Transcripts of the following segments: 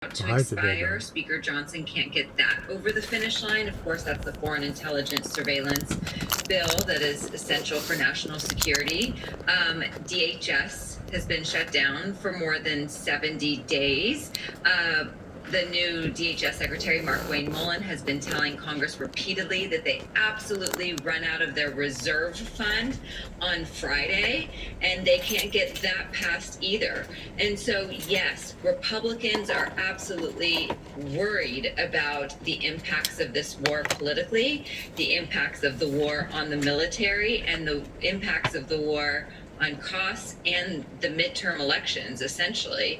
To expire. Speaker Johnson can't get that over the finish line. Of course, that's the foreign intelligence surveillance bill that is essential for national security. DHS has been shut down for more than 70 days. The new DHS Secretary, Mark Wayne Mullen, has been telling Congress repeatedly that they absolutely run out of their reserve fund on Friday, and they can't get that passed either. And so, yes, Republicans are absolutely worried about the impacts of this war politically, the impacts of the war on the military, and the impacts of the war on costs and the midterm elections, essentially.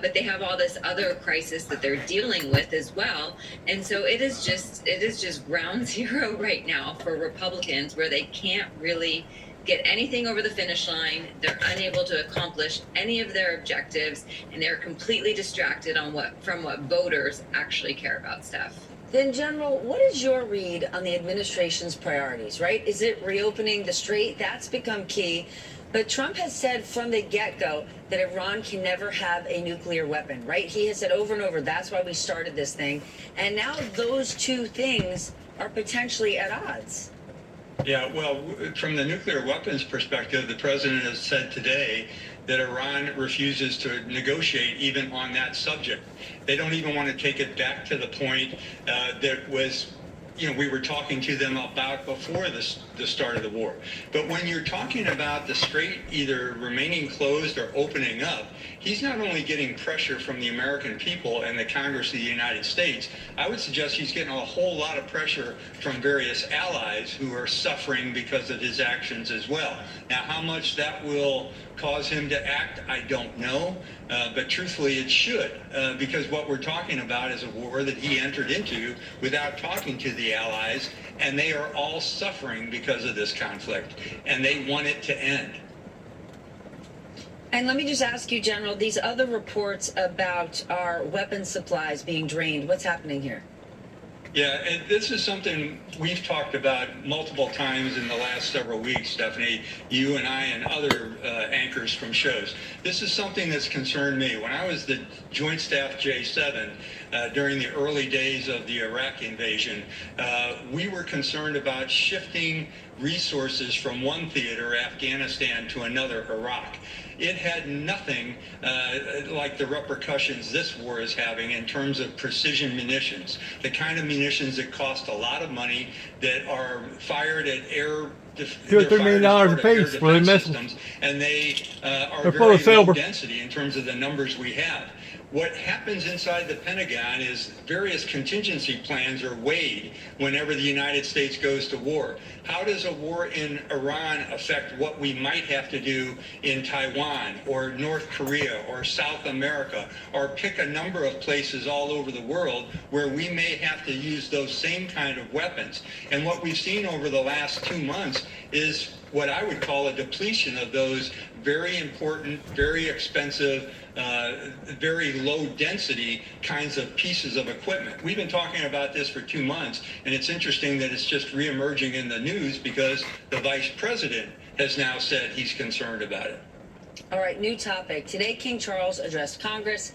But they have all this other crisis that they're dealing with as well. And so it is just ground zero right now for Republicans, where they can't really get anything over the finish line. They're unable to accomplish any of their objectives, and they're completely distracted from what voters actually care about, Steph. Then, General, what is your read on the administration's priorities, right? Is it reopening the strait? That's become key. But Trump has said from the get-go that Iran can never have a nuclear weapon, right? He has said over and over, that's why we started this thing. And now those two things are potentially at odds. Yeah, well, from the nuclear weapons perspective, the president has said today that Iran refuses to negotiate even on that subject. They don't even want to take it back to the point that was, we were talking to them about before the start of the war. But when you're talking about the strait either remaining closed or opening up, he's not only getting pressure from the American people and the Congress of the United States, I would suggest he's getting a whole lot of pressure from various allies who are suffering because of his actions as well. Now, how much that will cause him to act, I don't know. But truthfully, it should, because what we're talking about is a war that he entered into without talking to the allies, and they are all suffering because of this conflict, and they want it to end. And let me just ask you, General, these other reports about our weapons supplies being drained, what's happening here? Yeah, and this is something we've talked about multiple times in the last several weeks, Stephanie, you and I and other anchors from shows. This is something that's concerned me. When I was the Joint Staff J7 during the early days of the Iraq invasion, we were concerned about shifting resources from one theater, Afghanistan, to another, Iraq. It had nothing like the repercussions this war is having in terms of precision munitions, the kind of munitions that cost a lot of money, that are fired at $2 $3 million a piece for the missiles, and they are very low density in terms of the numbers we have. What happens inside the Pentagon is various contingency plans are weighed whenever the United States goes to war. How does a war in Iran affect what we might have to do in Taiwan or North Korea or South America, or pick a number of places all over the world where we may have to use those same kind of weapons? And what we've seen over the last 2 months is what I would call a depletion of those very important, very expensive, very low density kinds of pieces of equipment. We've been talking about this for 2 months, and it's interesting that it's just reemerging in the news because the vice president has now said he's concerned about it. All right, new topic. Today, King Charles addressed Congress,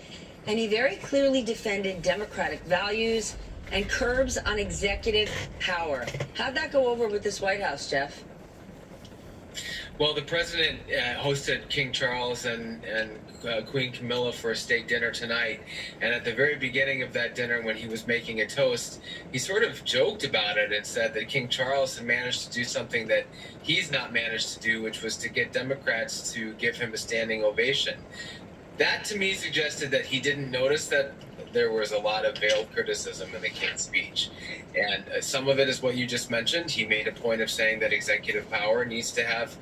and he very clearly defended democratic values and curbs on executive power. How'd that go over with this White House, Jeff? Well, the president hosted King Charles and Queen Camilla for a state dinner tonight. And at the very beginning of that dinner, when he was making a toast, he sort of joked about it and said that King Charles had managed to do something that he's not managed to do, which was to get Democrats to give him a standing ovation. That, to me, suggested that he didn't notice that there was a lot of veiled criticism in the King's speech. And some of it is what you just mentioned. He made a point of saying that executive power needs to have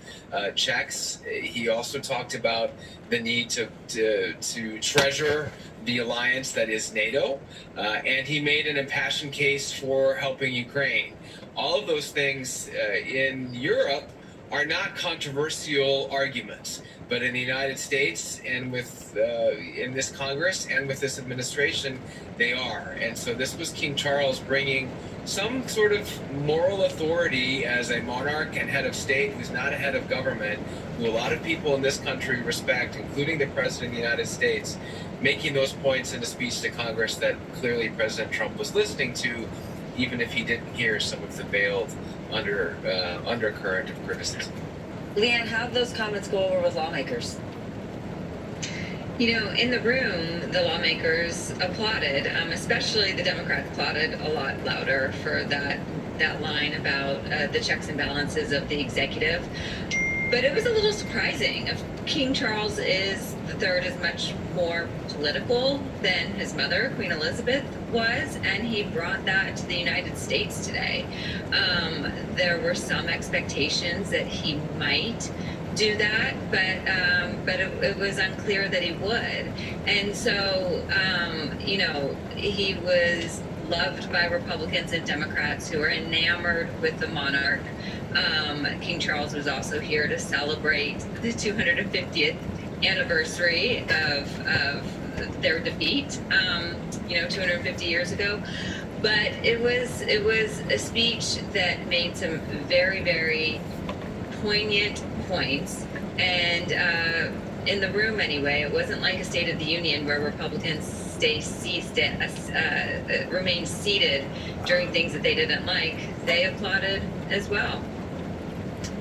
checks. He also talked about the need to treasure the alliance that is NATO. And he made an impassioned case for helping Ukraine. All of those things in Europe are not controversial arguments. But in the United States and with in this Congress and with this administration, they are. And so this was King Charles bringing some sort of moral authority as a monarch and head of state who's not a head of government, who a lot of people in this country respect, including the President of the United States, making those points in a speech to Congress that clearly President Trump was listening to, even if he didn't hear some of the veiled undercurrent of criticism. Leanne, how did those comments go over with lawmakers? You know, in the room, the lawmakers applauded, especially the Democrats applauded a lot louder for that line about the checks and balances of the executive. But it was a little surprising. King Charles III is much more political than his mother, Queen Elizabeth, was, and he brought that to the United States today. There were some expectations that he might do that, but it was unclear that he would. And so, you know, he was loved by Republicans and Democrats who are enamored with the monarch. King Charles was also here to celebrate the 250th anniversary of their defeat, you know, 250 years ago. But it was a speech that made some very, very poignant points, and in the room anyway, it wasn't like a State of the Union where Republicans remained seated during things that they didn't like. They applauded as well.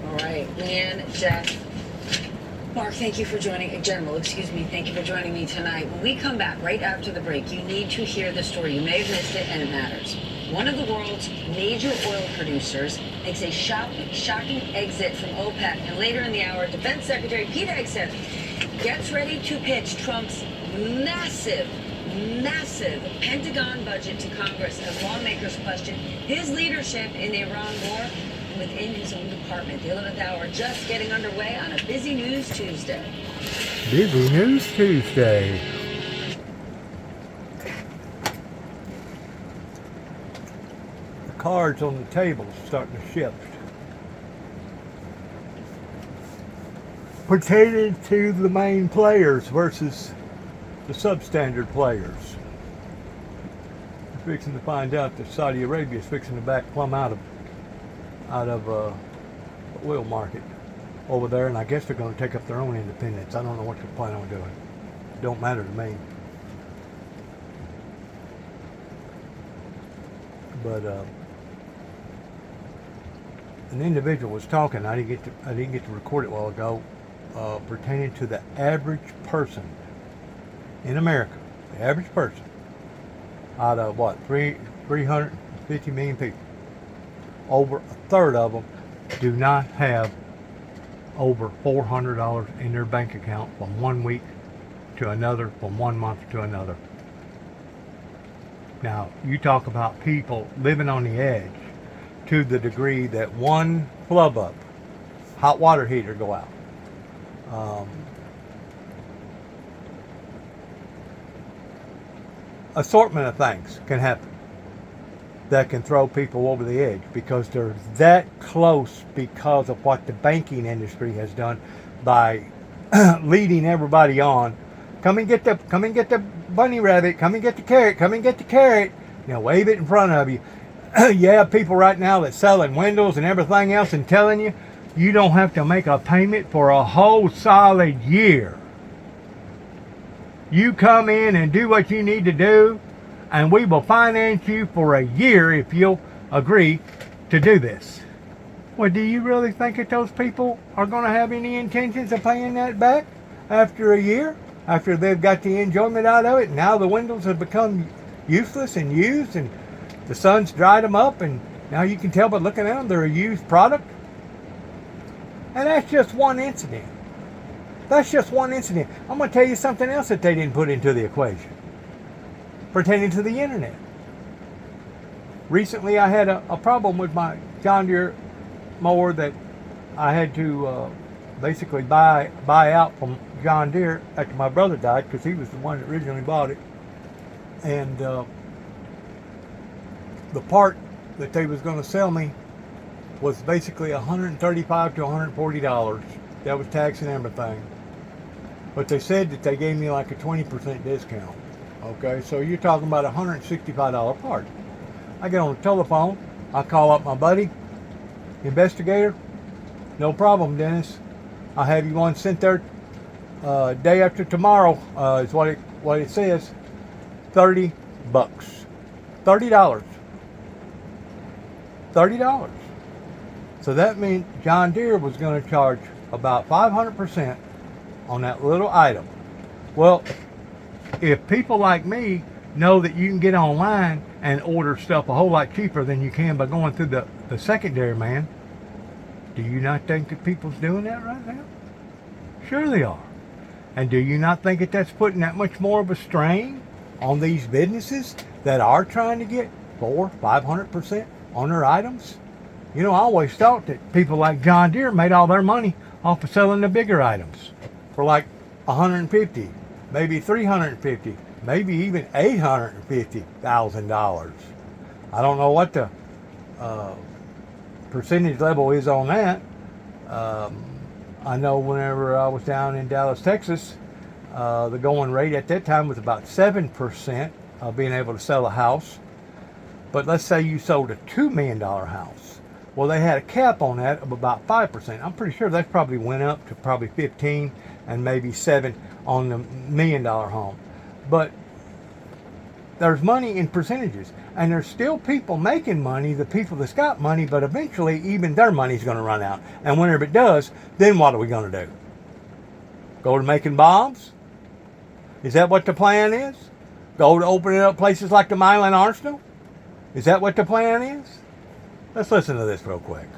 All right, Leanne, Jeff, Mark, thank you for joining, General, excuse me, thank you for joining me tonight. When we come back right after the break, you need to hear the story. You may have missed it, and it matters. One of the world's major oil producers makes a shocking exit from OPEC, and later in the hour, Defense Secretary Pete Hegseth gets ready to pitch Trump's massive Pentagon budget to Congress as lawmakers question his leadership in the Iran war within his own department. The 11th hour just getting underway on a busy News Tuesday. Busy News Tuesday. The cards on the table starting to shift. Pertaining to the main players versus the substandard players. We're fixing to find out that Saudi Arabia is fixing to back plumb out of the oil market over there, and I guess they're going to take up their own independence. I don't know what they're planning on doing. It don't matter to me. But an individual was talking. I didn't get to record it a while ago, pertaining to the average person in America. The average person out of what 350 million people. Over a third of them do not have over $400 in their bank account from one week to another, from 1 month to another. Now, you talk about people living on the edge to the degree that one flub up, hot water heater go out. Assortment of things can happen that can throw people over the edge because they're that close because of what the banking industry has done by leading everybody on. Come and get the bunny rabbit, come and get the carrot, you know, wave it in front of you. You have people right now that's selling windows and everything else and telling you you don't have to make a payment for a whole solid year. You come in and do what you need to do, and we will finance you for a year if you'll agree to do this. Well, do you really think that those people are going to have any intentions of paying that back after a year? After they've got the enjoyment out of it, and now the windows have become useless and used, and the sun's dried them up, and now you can tell by looking at them they're a used product? And that's just one incident. That's just one incident. I'm going to tell you something else that they didn't put into the equation pertaining to the internet. Recently I had a problem with my John Deere mower that I had to basically buy out from John Deere after my brother died, because he was the one that originally bought it. And the part that they was going to sell me was basically $135 to $140. That was tax and everything. But they said that they gave me like a 20% discount. Okay, so you're talking about a $165 part. I get on the telephone, I call up my buddy, investigator. No problem, Dennis. I'll have you one sent there day after tomorrow, is what it says. $30. $30. $30. So that means John Deere was going to charge about 500% on that little item. Well, if people like me know that you can get online and order stuff a whole lot cheaper than you can by going through the secondary man, do you not think that people's doing that right now? Sure they are. And do you not think that that's putting that much more of a strain on these businesses that are trying to get 400-500% on their items? You know, I always thought that people like John Deere made all their money off of selling the bigger items for like $150, maybe $350, maybe even $850,000. I don't know what the percentage level is on that. I know whenever I was down in Dallas, Texas, the going rate at that time was about 7% of being able to sell a house. But let's say you sold a $2 million house. Well, they had a cap on that of about 5%. I'm pretty sure that probably went up to probably 15 and maybe 7 on the $1 million home. But there's money in percentages, and there's still people making money, the people that's got money, but eventually even their money's going to run out. And whenever it does, then what are we going to do? Go to making bombs? Is that what the plan is? Go to opening up places like the Milan Arsenal? Is that what the plan is? Let's listen to this real quick.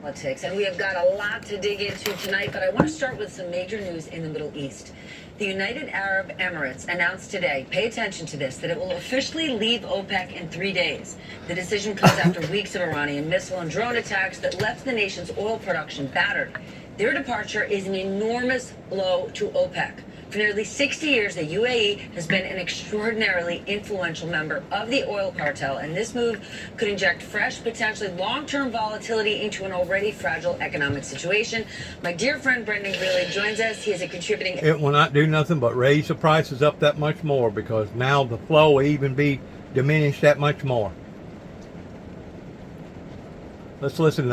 Politics, and we have got a lot to dig into tonight, but I want to start with some major news in the Middle East. The United Arab Emirates announced today, pay attention to this, that it will officially leave OPEC in 3 days. The decision comes after weeks of Iranian missile and drone attacks that left the nation's oil production battered. Their departure is an enormous blow to OPEC. For nearly 60 years, the UAE has been an extraordinarily influential member of the oil cartel, and this move could inject fresh, potentially long-term volatility into an already fragile economic situation. My dear friend Brendan Greeley joins us. He is a contributing... It will not do nothing but raise the prices up that much more, because now the flow will even be diminished that much more. Let's listen to